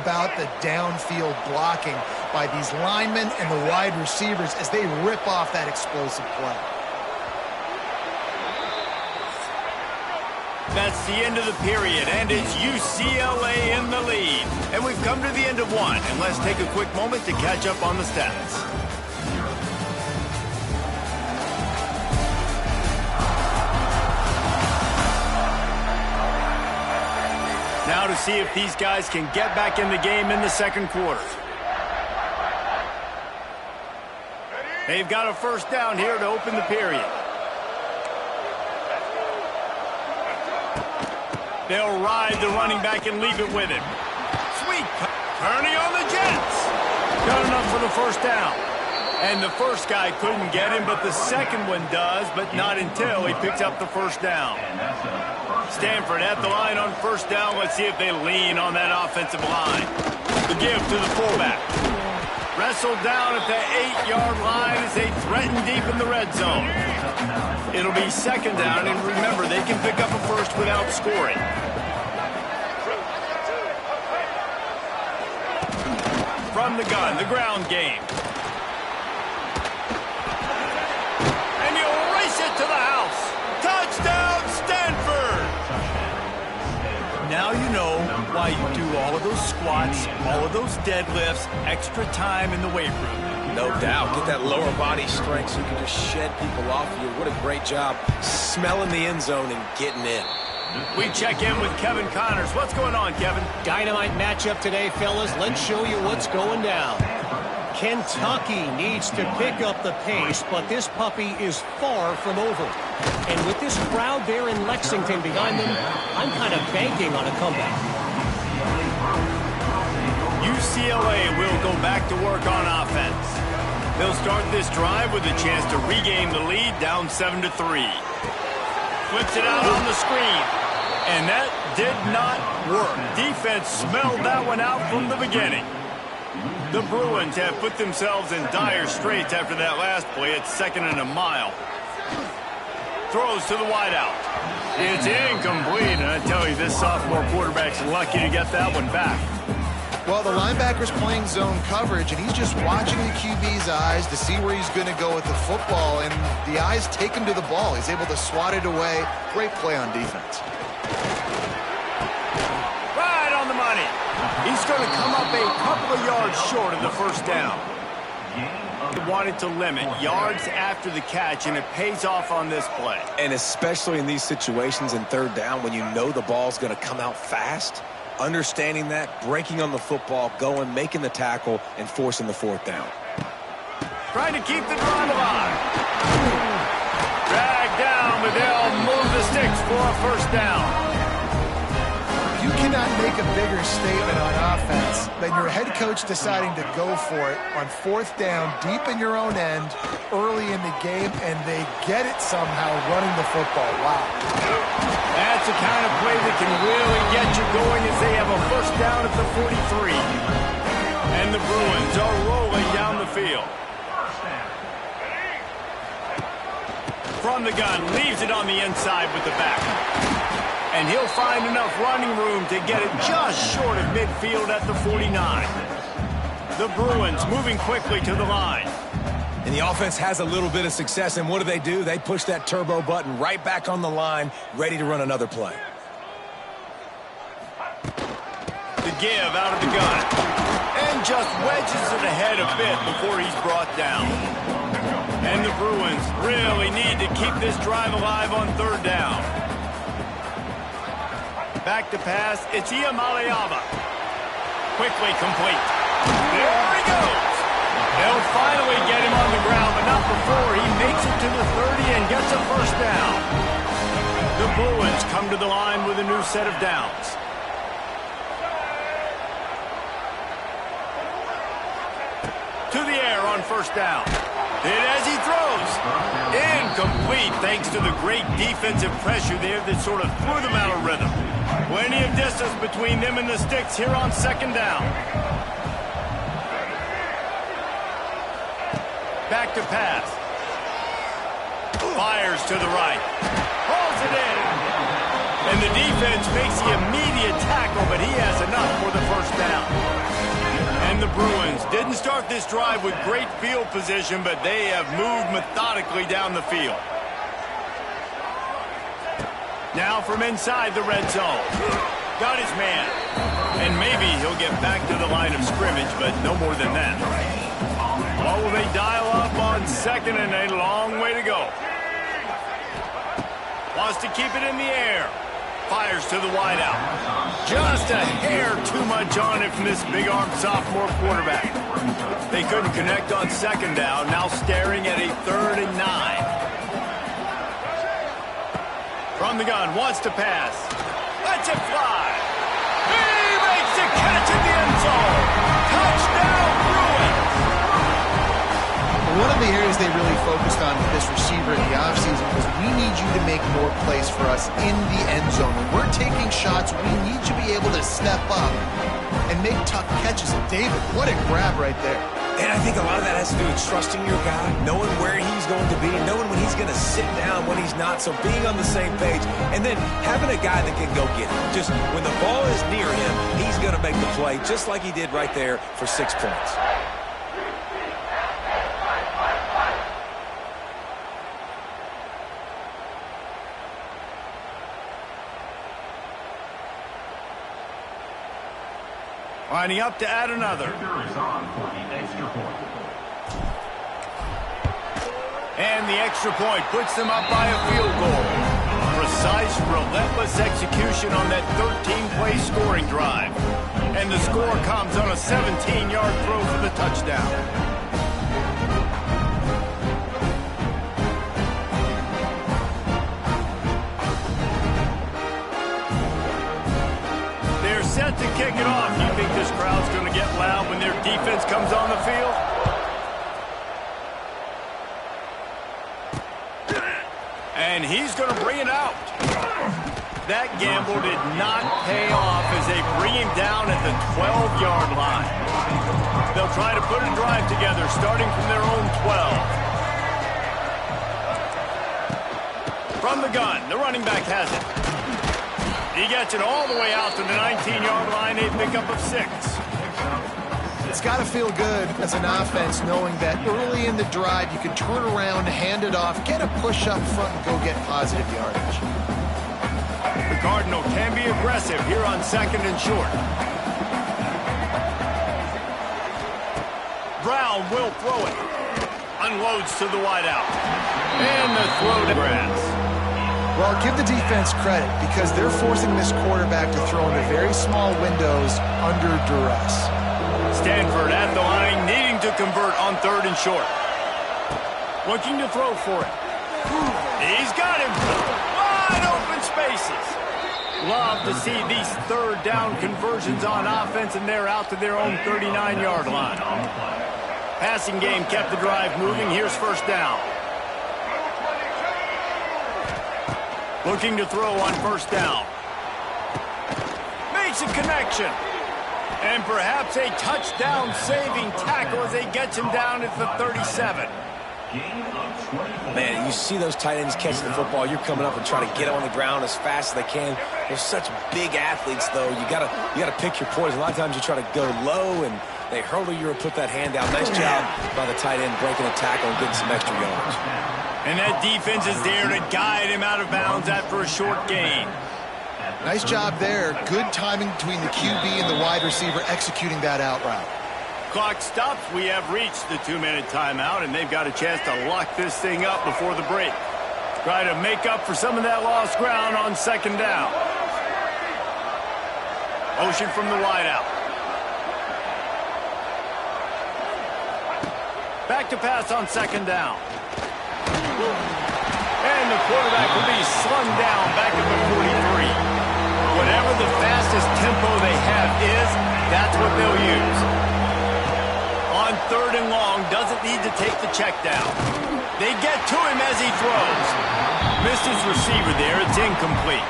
about the downfield blocking by these linemen and the wide receivers as they rip off that explosive play. That's the end of the period, and it's UCLA in the lead. And we've come to the end of one, and let's take a quick moment to catch up on the stats. Now to see if these guys can get back in the game in the second quarter. They've got a first down here to open the period. They'll ride the running back and leave it with him. Sweet turning on the Jets. Got enough for the first down. And the first guy couldn't get him, but the second one does, but not until he picks up the first down. Stanford at the line on first down. Let's see if they lean on that offensive line. The give to the fullback. Wrestled down at the 8-yard line as they threaten deep in the red zone. It'll be second down, and remember, they can pick up a first without scoring. From the gun, the ground game. And he'll race it to the house. Touchdown, Stanford! Now you know why you do all of those squats, all of those deadlifts, extra time in the weight room. No doubt. Get that lower body strength so you can just shed people off of you. What a great job smelling the end zone and getting in. We check in with Kevin Connors. What's going on, Kevin? Dynamite matchup today, fellas. Let's show you what's going down. Kentucky needs to pick up the pace, but this puppy is far from over. And with this crowd there in Lexington behind them, I'm kind of banking on a comeback. UCLA will go back to work on offense. They'll start this drive with a chance to regain the lead, down 7-3. Flips it out on the screen. And that did not work. Defense smelled that one out from the beginning. The Bruins have put themselves in dire straits after that last play. It's 2nd and a mile. Throws to the wideout. It's incomplete, and I tell you, this sophomore quarterback's lucky to get that one back. Well, the linebacker's playing zone coverage, and he's just watching the QB's eyes to see where he's going to go with the football, and the eyes take him to the ball. He's able to swat it away. Great play on defense. Right on the money. He's going to come up a couple of yards short of the first down. He wanted to limit yards after the catch, and it pays off on this play. And especially in these situations in third down when you know the ball's going to come out fast, understanding that, breaking on the football, going, making the tackle, and forcing the fourth down. Trying to keep the drive alive. Dragged down, but they'll move the sticks for a first down. You cannot make a bigger statement on offense than your head coach deciding to go for it on fourth down, deep in your own end, early in the game, and they get it somehow running the football. Wow. That's the kind of play that can really get you going as they have a first down at the 43. And the Bruins are rolling down the field. From the gun, leaves it on the inside with the back. And he'll find enough running room to get it just short of midfield at the 49. The Bruins moving quickly to the line. And the offense has a little bit of success, and what do? They push that turbo button right back on the line, ready to run another play. The give out of the gun. And just wedges it ahead a bit before he's brought down. And the Bruins really need to keep this drive alive on third down. Back to pass, it's Iamaleava. Quickly complete. There he goes. They'll finally get him on the ground, but not before he makes it to the 30 and gets a first down. The Bruins come to the line with a new set of downs. To the air on first down. And as he throws, incomplete thanks to the great defensive pressure there that sort of threw them out of rhythm. Plenty of distance between them and the sticks here on second down. Back to pass. Fires to the right. Hauls it in. And the defense makes the immediate tackle, but he has enough for the first down. didn't start this drive with great field position, but they have moved methodically down the field. Now from inside the red zone. Got his man. And maybe he'll get back to the line of scrimmage, but no more than that. What will they dial up on second and a long way to go? Wants to keep it in the air. Fires to the wideout. Just a hair too much on it from this big-armed sophomore quarterback. They couldn't connect on second down. Now staring at a 3rd and 9. From the gun, wants to pass. Lets it fly. He makes the catch in the end zone. Touchdown, Bruins. One of the areas they really focused on with this receiver in the offseason was we need you to make more plays for us in the end zone. When we're taking shots, we need you to be able to step up and make tough catches. And David, what a grab right there. And I think a lot of that has to do with trusting your guy, knowing where he's going to be, knowing when he's going to sit down, when he's not, so being on the same page, and then having a guy that can go get it. Just when the ball is near him, he's going to make the play, just like he did right there for 6 points. Lining up to add another. And the extra point puts them up by a field goal. Precise, relentless execution on that 13-play scoring drive. And the score comes on a 17-yard throw for the touchdown. Set to kick it off. You think this crowd's going to get loud when their defense comes on the field? And he's going to bring it out. That gamble did not pay off as they bring him down at the 12-yard line. They'll try to put a drive together starting from their own 12. From the gun, the running back has it. He gets it all the way out to the 19-yard line, a pickup of 6. It's got to feel good as an offense knowing that early in the drive you can turn around, hand it off, get a push up front, and go get positive yardage. The Cardinal can be aggressive here on 2nd and short. Brown will throw it. Unloads to the wideout. And the throw to grass. Well, give the defense credit because they're forcing this quarterback to throw into very small windows under duress. Stanford at the line, needing to convert on 3rd and short. Looking to throw for it. He's got him. Wide open spaces. Love to see these 3rd down conversions on offense, and they're out to their own 39-yard line. Passing game kept the drive moving. Here's 1st down. Looking to throw on 1st down. Makes a connection. And perhaps a touchdown-saving tackle as he gets him down at the 37. Man, you see those tight ends catching the football. You're coming up and trying to get on the ground as fast as they can. They're such big athletes, though. You gotta pick your poison. A lot of times you try to go low, and they hurdle you or put that hand down. Nice job by the tight end breaking a tackle and getting some extra yards. And that defense is there to guide him out of bounds after a short gain. Nice job there. Good timing between the QB and the wide receiver executing that out route. Clock stops. We have reached the 2-minute timeout, and they've got a chance to lock this thing up before the break. Try to make up for some of that lost ground on 2nd down. Motion from the wideout. Back to pass on 2nd down. And the quarterback will be slung down back at the 43. Whatever the fastest tempo they have is, that's what they'll use. On 3rd and long, doesn't need to take the check down. They get to him as he throws. Missed his receiver there. It's incomplete.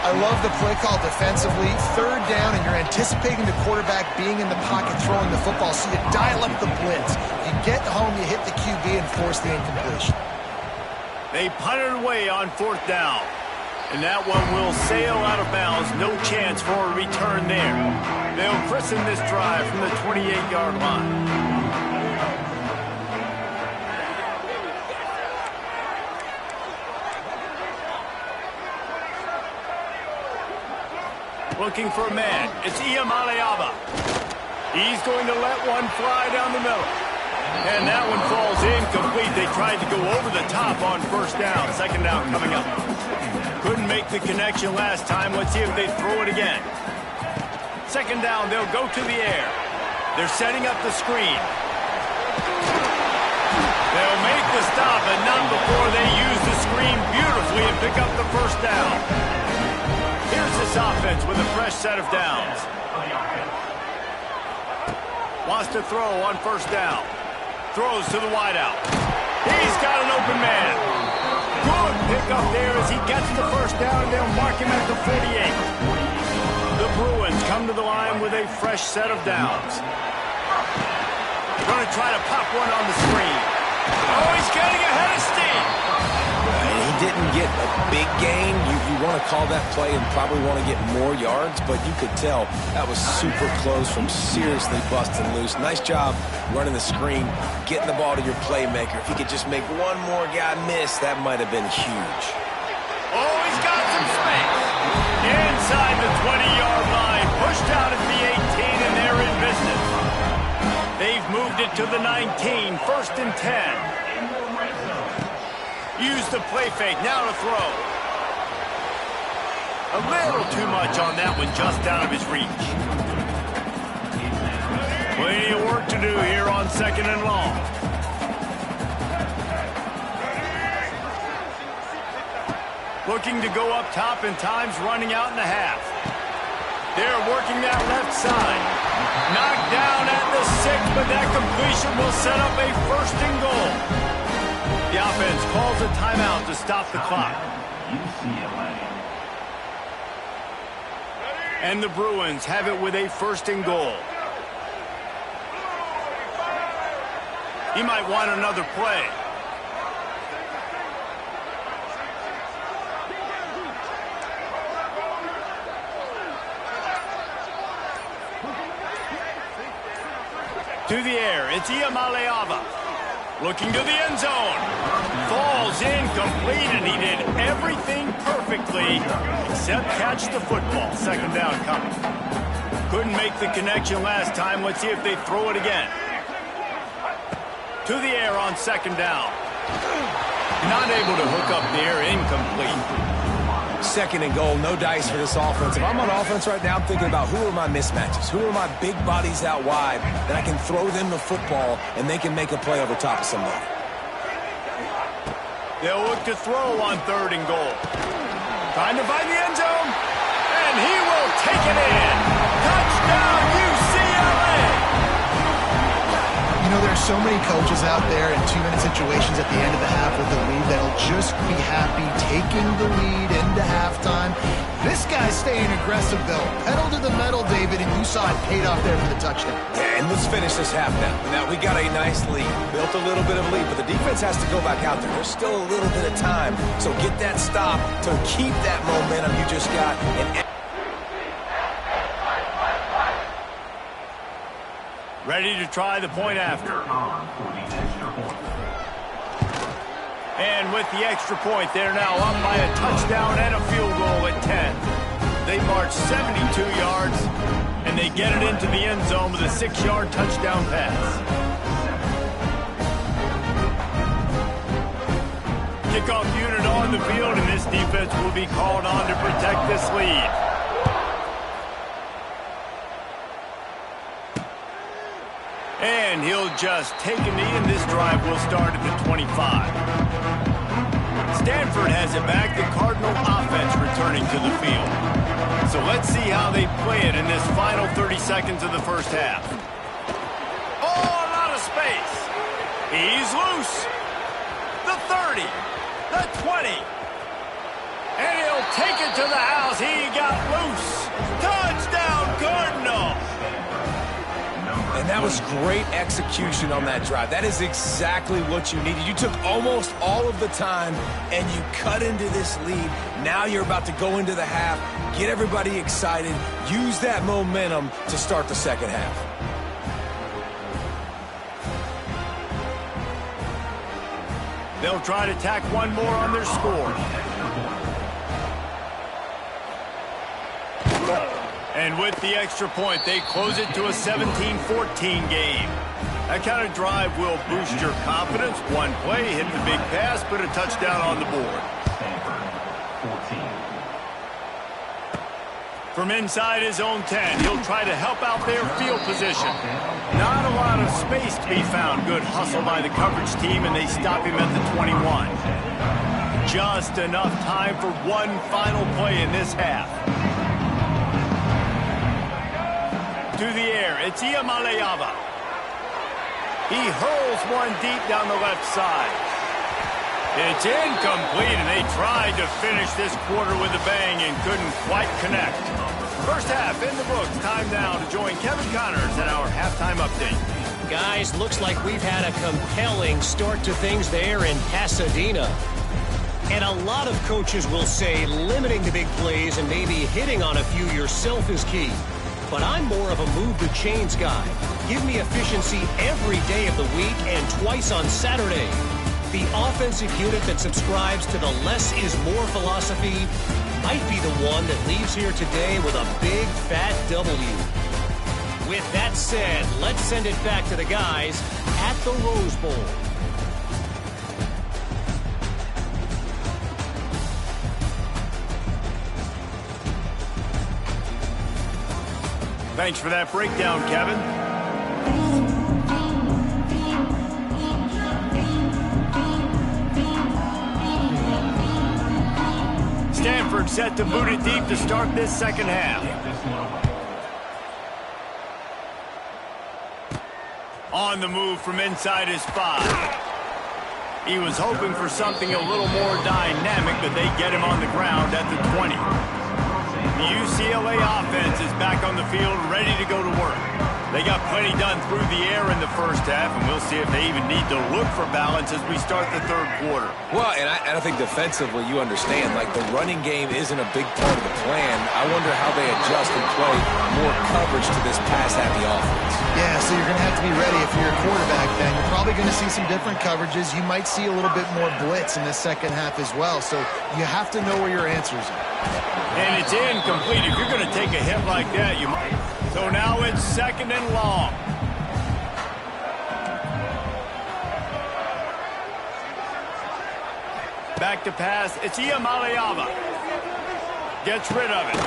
I love the play call defensively. 3rd down, and you're anticipating the quarterback being in the pocket throwing the football, so you dial up the blitz. You get home, you hit the QB, and force the incompletion. They punted away on 4th down. And that one will sail out of bounds. No chance for a return there. They'll christen this drive from the 28-yard line. Looking for a man. It's Ucla. He's going to let one fly down the middle. And that one falls incomplete. They tried to go over the top on first down. Second down coming up. Couldn't make the connection last time. Let's see if they throw it again. Second down, they'll go to the air. They're setting up the screen. They'll make the stop, but not before they use the screen beautifully and pick up the first down. Here's this offense with a fresh set of downs. Wants to throw on first down. Throws to the wideout. He's got an open man. Good pick up there as he gets the first down, and they'll mark him at the 48. The Bruins come to the line with a fresh set of downs. Going to try to pop one on the screen. Oh, he's getting ahead of steam. And he didn't get a big gain. You want to call that play and probably want to get more yards, but you could tell that was super close from seriously busting loose. Nice job running the screen, getting the ball to your playmaker. If he could just make one more guy miss, that might have been huge. Oh, he's got some space. Inside the 20-yard line, pushed out at the 18, and they're in business. They've moved it to the 19, first and 10. Use the play fake, now to throw. A little too much on that one, just out of his reach. Plenty of work to do here on second and long. Looking to go up top, and time's running out in the half. They're working that left side. Knocked down at the 6, but that completion will set up a first and goal. The offense calls a timeout to stop the clock. And the Bruins have it with a first and goal. He might want another play. To the air, it's Ucla. Looking to the end zone. Falls incomplete, and he did everything perfectly except catch the football. Second down coming. Couldn't make the connection last time. Let's see if they throw it again. To the air on second down. Not able to hook up there, incomplete. Second and goal, no dice for this offense. If I'm on offense right now, I'm thinking about who are my mismatches? Who are my big bodies out wide that I can throw them the football and they can make a play over top of somebody? They'll look to throw on third and goal. Trying to find the end zone, and he will take it in. Touchdown, UCLA! You know, there are so many coaches out there in two-minute situations at the end of the half with the lead that'll just be happy taking the lead into halftime. This guy's staying aggressive, though. Pedal to the metal, David, and you saw it paid off there for the touchdown. Yeah, and let's finish this half now. Now, we got a nice lead. Built a little bit of a lead, but the defense has to go back out there. There's still a little bit of time, so get that stop to keep that momentum you just got. Ready to try the point after. And with the extra point, they're now up by a touchdown and a field goal at 10. They march 72 yards, and they get it into the end zone with a 6-yard touchdown pass. Kickoff unit on the field, and this defense will be called on to protect this lead. And he'll just take a knee, and this drive will start at the 25. Stanford has it back. The Cardinal offense returning to the field. So let's see how they play it in this final 30 seconds of the first half. Oh, a lot of space. He's loose. The 30. The 20. And he'll take it to the house. He got loose. Touchdown, Cardinal. And And that was great execution on that drive. That is exactly what you needed. You took almost all of the time, and you cut into this lead. Now you're about to go into the half, get everybody excited, use that momentum to start the second half. They'll try to tack one more on their score. And with the extra point, they close it to a 17-14 game. That kind of drive will boost your confidence. One play, hit the big pass, put a touchdown on the board. From inside his own 10, he'll try to help out their field position. Not a lot of space to be found. Good hustle by the coverage team, and they stop him at the 21. Just enough time for one final play in this half. To the air, it's Ucla. He hurls one deep down the left side. It's incomplete, and they tried to finish this quarter with a bang and couldn't quite connect. First half in the books. Time now to join Kevin Connors at our halftime update. Guys, looks like we've had a compelling start to things there in Pasadena. And a lot of coaches will say limiting the big plays and maybe hitting on a few yourself is key. But I'm more of a move the chains guy. Give me efficiency every day of the week and twice on Saturday. The offensive unit that subscribes to the less is more philosophy might be the one that leaves here today with a big fat W. With that said, let's send it back to the guys at the Rose Bowl. Thanks for that breakdown, Kevin. Stanford set to boot it deep to start this second half. On the move from inside his 5. He was hoping for something a little more dynamic, but they get him on the ground at the 20. The UCLA offense is back on the field, ready to go to work. They got plenty done through the air in the first half, and we'll see if they even need to look for balance as we start the third quarter. Well, and I think defensively, you understand, like the running game isn't a big part of the plan. I wonder how they adjust and play more coverage to this pass-happy offense. Yeah, so you're going to have to be ready if you're a quarterback then. You're probably going to see some different coverages. You might see a little bit more blitz in the second half as well, so you have to know where your answers are. And it's incomplete. If you're going to take a hit like that, you might. So now it's second and long. Back to pass. It's Ucla. Gets rid of it.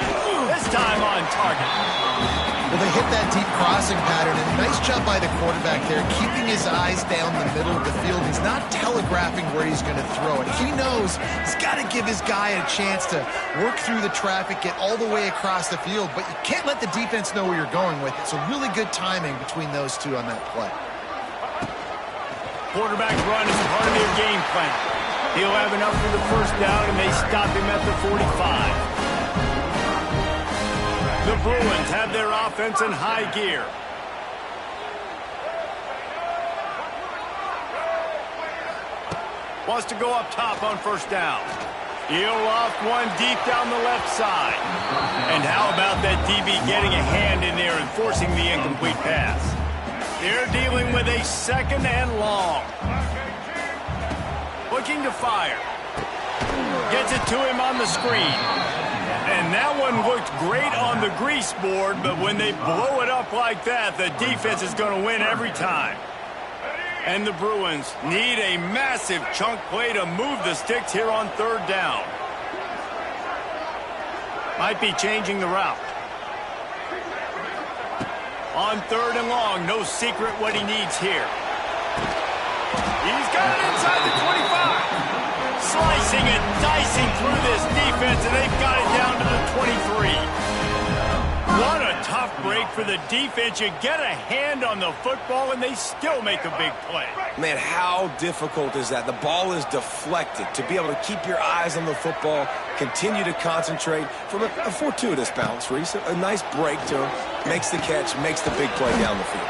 This time on target. Well, they hit that deep crossing pattern, and nice job by the quarterback there, keeping his eyes down the middle of the field. He's not telegraphing where he's going to throw it. He knows he's got to give his guy a chance to work through the traffic, get all the way across the field, but you can't let the defense know where you're going with it. So really good timing between those two on that play. Quarterback run is part of their game plan. He'll have enough for the first down, and they stop him at the 45. The Bruins have their offense in high gear. Wants to go up top on first down. He'll loft one deep down the left side. And how about that DB getting a hand in there and forcing the incomplete pass? They're dealing with a second and long. Looking to fire. Gets it to him on the screen. And that one looked great on the grease board, but when they blow it up like that, the defense is going to win every time. And the Bruins need a massive chunk play to move the sticks here on third down. Might be changing the route. On third and long, no secret what he needs here. He's got it inside the 25. Slicing and dicing through this defense, and they've got it down to the 23. What a tough break for the defense. You get a hand on the football, and they still make a big play. Man, how difficult is that? The ball is deflected. To be able to keep your eyes on the football, continue to concentrate from a fortuitous bounce, Reese. A nice break to him, makes the catch, makes the big play down the field.